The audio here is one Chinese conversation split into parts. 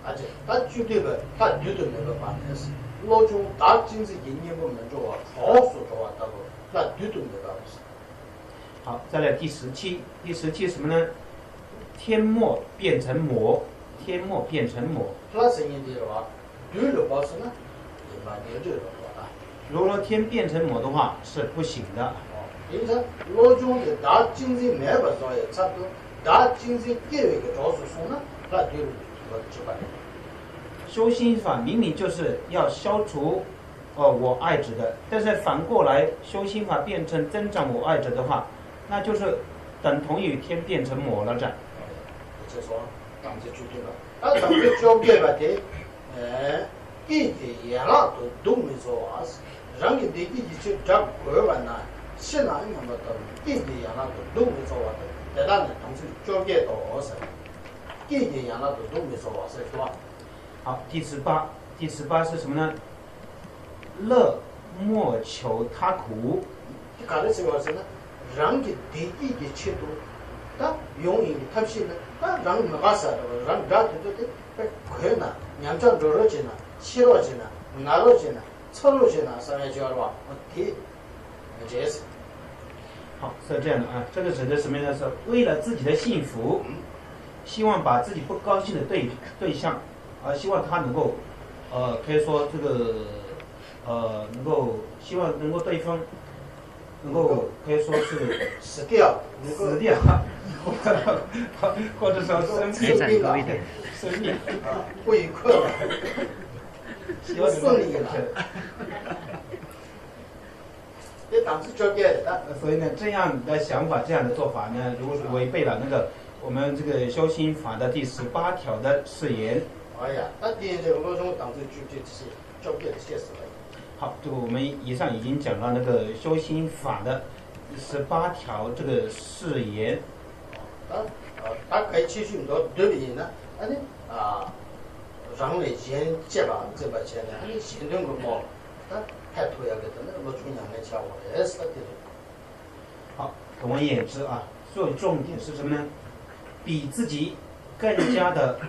아직 다 주되가 다 뉴도 내가 봤는데 로중 다 진짜 인연을 먼저好수 좋았다고 나 뉴도 내가 봤어. 好，再来第17，第17什么呢？天末变成魔，天末变成魔。那声音的话，뉴를 봤으나 이만 뉴를 봤다. 如果说天变成魔的话是不行的。 인자 로중의 다 진짜 매번 써야 차도 다 진짜 계획의 조수소나 다 뉴를 봤지. 修心法明明就是要消除我爱执的，但是反过来修心法变成增长我爱执的话，那就是等同于天变成魔了这。这说当时决定了，当时交给吧的，一点也那都没做完事，人家的一去找国外呢，现在那么多，一点也那都没做完的，但那呢，当时交给多少，一点也那都没做完事，是吧？ 好，第18是什么呢？乐莫求他苦。你看的这个是呢，人的第一个切度，他用一个他是呢，他人没法啥的，人家对，困难，娘家多少钱呢？7多钱呢？5多钱呢？6多钱呢？上面叫了吧？我提，这是。好，是这样的啊，这个指的什么呢？是为了自己的幸福，希望把自己不高兴的对象。 希望他能够，可以说这个，能够希望能够对方，能够可以说是死掉，或者说生病了，生病不愉快了，希望胜利了。这当时交给的。所以呢，这样的想法，这样的做法呢，如果是违背了那个我们这个修心法的第18条的誓言。 哎呀，那第一个罗中当时就这些交给的些事了。好，这个我们以上已经讲到那个修心法的18条这个誓言。他可以继续到对比呢，人类先接吧，这把钱呢，你行动个毛，太突然了，那个罗中央来讲，我也是的。好，总而言之啊，最重点是什么呢？比自己更加的。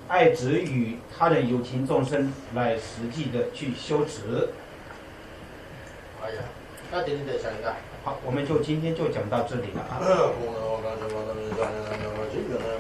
爱执与他人有情众生来实际的去修持。哎呀，那得你再想一个。好，我们就今天就讲到这里了啊。